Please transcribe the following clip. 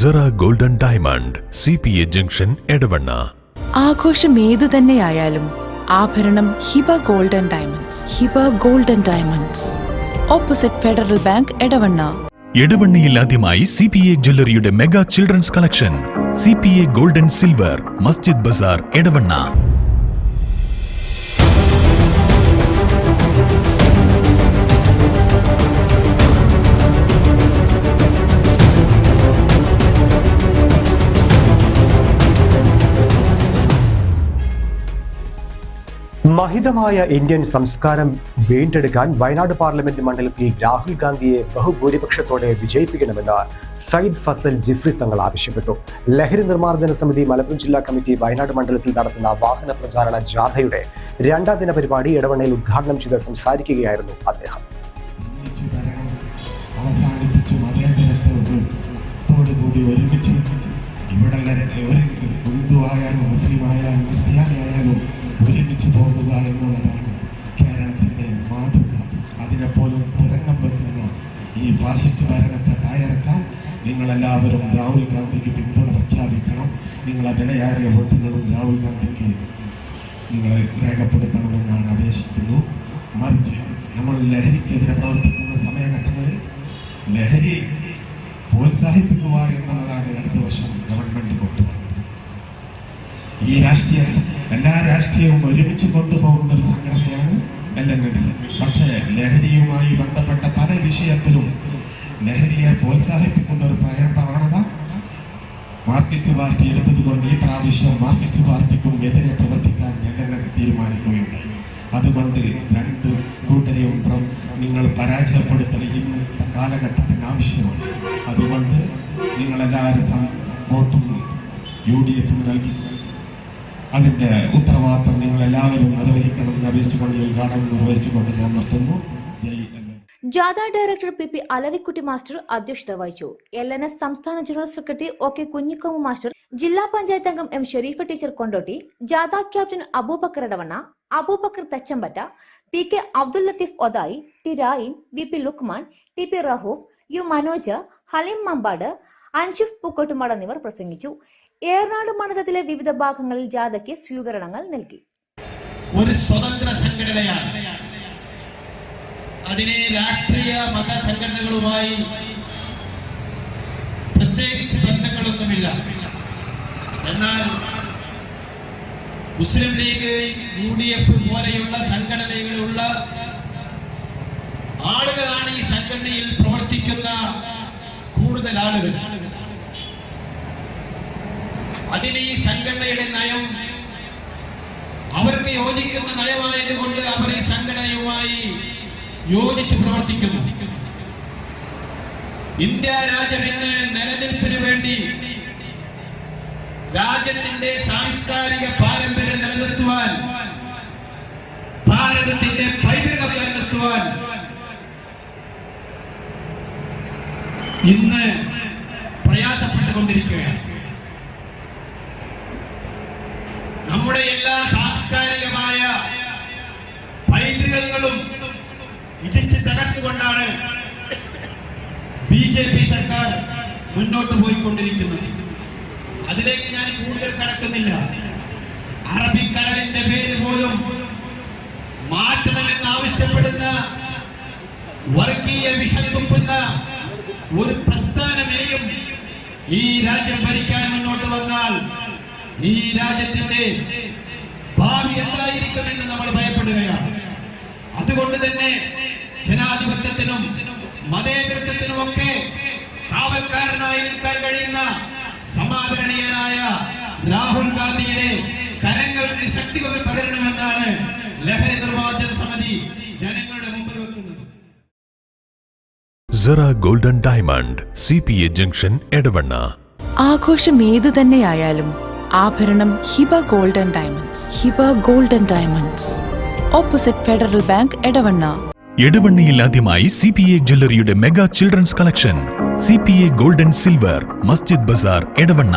Cera Golden Diamond CPA junction Edavanna. ആഘോഷം ഏതു തന്നെയായാലും ആഭരണം Hiba Golden Diamonds. Hiba Golden Diamonds, opposite Federal Bank, Edavanna. എടവണ്ണയിൽ ആദ്യമായി CPA ജ്വല്ലറിയുടെ mega children's collection. CPA golden silver, Masjid Bazar, Edavanna. മഹിതമായ ഇന്ത്യൻ സംസ്കാരം വീണ്ടെടുക്കാൻ വയനാട് പാർലമെന്റ് മണ്ഡലത്തിൽ രാഹുൽ ഗാന്ധിയെ ബഹുഭൂരിപക്ഷത്തോടെ വിജയിപ്പിക്കണമെന്ന് സയ്യിദ് ഫസൽ ജിഫ്രി തങ്ങൾ ആവശ്യപ്പെട്ടു. ലഹരി നിർമ്മാർജ്ജന സമിതി മലപ്പുറം ജില്ലാ കമ്മിറ്റി വയനാട് മണ്ഡലത്തിൽ നടത്തുന്ന വാഹന പ്രചാരണ ജാഥയുടെ 2ാം ദിന പരിപാടി എടവണ്ണയിൽ ഉദ്ഘാടനം ചെയ്ത് സംസാരിക്കുകയായിരുന്നു അദ്ദേഹം. ഒരുമിച്ച് പോകുക എന്നുള്ളതാണ് കേരളത്തിൻ്റെ മാതൃക. അതിനെപ്പോലും തുരങ്കം വെക്കുന്ന ഈ ഫാസിസ്റ്റ് ഭരണത്തെ തായറക്കാൻ നിങ്ങളെല്ലാവരും രാഹുൽ ഗാന്ധിക്ക് പിന്തുണ പ്രഖ്യാപിക്കണം. നിങ്ങളെ വിലയേറിയ വോട്ടുകളും രാഹുൽ ഗാന്ധിക്ക് നിങ്ങൾ രേഖപ്പെടുത്തണമെന്നാണ് അപേക്ഷിക്കുന്നു. മറിച്ച് നമ്മൾ ലഹരിക്കെതിരെ പ്രവർത്തിക്കുന്ന സമയഘട്ടങ്ങളിൽ ലഹരി പ്രോത്സാഹിപ്പിക്കുക എന്നുള്ളതാണ് അടുത്ത വർഷം ഗവൺമെൻറ് കൊണ്ടുവരുന്നത്. ഈ എല്ലാ രാഷ്ട്രീയവും ഒരുമിച്ച് കൊണ്ടുപോകുന്ന ഒരു സംഘടനയാണ് LNS. പക്ഷേ ലഹരിയുമായി ബന്ധപ്പെട്ട പല വിഷയത്തിലും ലഹരിയെ പ്രോത്സാഹിപ്പിക്കുന്ന ഒരു പ്രവണത മാർക്സിസ്റ്റ് പാർട്ടി എടുത്തതുകൊണ്ട് ഈ പ്രാവശ്യം മാർക്സിസ്റ്റ് പാർട്ടിക്കും എതിരെ പ്രവർത്തിക്കാൻ LNS തീരുമാനിക്കുകയുണ്ടായി. അതുകൊണ്ട് രണ്ട് കൂട്ടരെയും നിങ്ങൾ പരാജയപ്പെടുത്തൽ ഇന്നത്തെ കാലഘട്ടത്തിന് ആവശ്യമാണ്. അതുകൊണ്ട് നിങ്ങളെല്ലാവരും വോട്ടും UDF നൽകി അതിന്റെ ഉത്തരവാദിത്തം നിങ്ങൾ എല്ലാവരും നിർവഹിക്കണമെന്ന് അപേക്ഷിച്ചുകൊണ്ട് ഉദ്ഘാടനം നിർവഹിച്ചുകൊണ്ട് ഞാൻ നിർത്തുന്നു. ജാഥ ഡയറക്ടർ PP അലവിക്കുട്ടി മാസ്റ്റർ അധ്യക്ഷത വഹിച്ചു. LNS സംസ്ഥാന general secretary OK Kunhikomu master, ജില്ലാ പഞ്ചായത്ത് അംഗം M ഷെരീഫ ടീച്ചർ കൊണ്ടോട്ടി, ജാഥ captain Abubakar Edavanna, Abubakar Thachampara, PK Abdul Latheef Othayi, T Rayin, VP Lukman, TP Rahoof, U Manoj, Haleem Mampad, Anshif Pookottumad എന്നിവർ പ്രസംഗിച്ചു. ഏറനാട് മണ്ഡലത്തിലെ വിവിധ ഭാഗങ്ങളിൽ ജാഥയ്ക്ക് സ്വീകരണങ്ങൾ നൽകി. ഒരു സ്വതന്ത്ര സംഘടനയാണ്. അതിനെ രാഷ്ട്രീയ മത സംഘടനകളുമായി പ്രത്യേകിച്ച് ബന്ധങ്ങളൊന്നുമില്ല. എന്നാൽ മുസ്ലിം ലീഗ്, UDF പോലെയുള്ള സംഘടനകളുള്ള ആളുകളാണ് ഈ സംഘടനയിൽ പ്രവർത്തിക്കുന്ന കൂടുതൽ ആളുകൾ. അതിന് ഈ സംഘടനയുടെ നയം അവർക്ക് യോജിക്കുന്ന നയമായതുകൊണ്ട് അവർ ഈ സംഘടനയുമായി യോജിച്ച് പ്രവർത്തിക്കുന്നു. ഇന്ത്യ രാജ്യം ഇന്ന് നിലനിൽപ്പിന് വേണ്ടി രാജ്യത്തിന്റെ സാംസ്കാരിക പാരമ്പര്യം നിലനിർത്തുവാൻ, ഭാരതത്തിന്റെ പൈതൃകം നിലനിർത്തുവാൻ ഇന്ന് പ്രയാസപ്പെട്ടുകൊണ്ടിരിക്കുകയാണ്. നമ്മുടെ എല്ലാ സാംസ്കാരികമായ പൈതൃകങ്ങളും ഇടിച്ച് തകർത്തുകൊണ്ടാണ് BJP സർക്കാർ മുന്നോട്ട് പോയിക്കൊണ്ടിരിക്കുന്നത്. അതിലേക്ക് ഞാൻ കൂടുതൽ കടക്കുന്നില്ല. അറബിക്കടലിന്റെ പേര് പോലും മാറ്റണമെന്ന് ആവശ്യപ്പെടുന്ന, വർഗീയ വിഷം തുപ്പുന്ന ഒരു പ്രസ്ഥാനം ഇനിയും ഈ രാജ്യം ഭരിക്കാൻ മുന്നോട്ട് വന്നാൽ ഈ രാജ്യത്തിന്റെ ഭാവി എന്തായിരിക്കുമെന്ന് നമ്മൾ ഭയപ്പെടുകയാണ്. അതുകൊണ്ട് തന്നെ ജനാധിപത്യത്തിനും മതേതരത്വത്തിനും ഒക്കെ കാവൽക്കാരനായി നിൽക്കാൻ കഴിയുന്ന സമാദരണീയനായ രാഹുൽ ഗാന്ധിയുടെ കരങ്ങൾക്ക് ശക്തി പകരണമെന്നാണ് ലഹരി നിർമ്മാർജ്ജന സമിതി ജനങ്ങളുടെ മുമ്പിൽ വെക്കുന്നത്. Sera Golden Diamond CPA junction Edavanna. ആഘോഷം ഏതു തന്നെയായാലും ആഭരണം Hiba Golden Diamonds. Hiba Golden Diamonds, opposite Federal Bank, Edavanna. എടവണ്ണയിൽ ആദ്യമായി CPA ജ്വല്ലറിയുടെ mega children's collection. CPA golden silver, Masjid Bazar, Edavanna.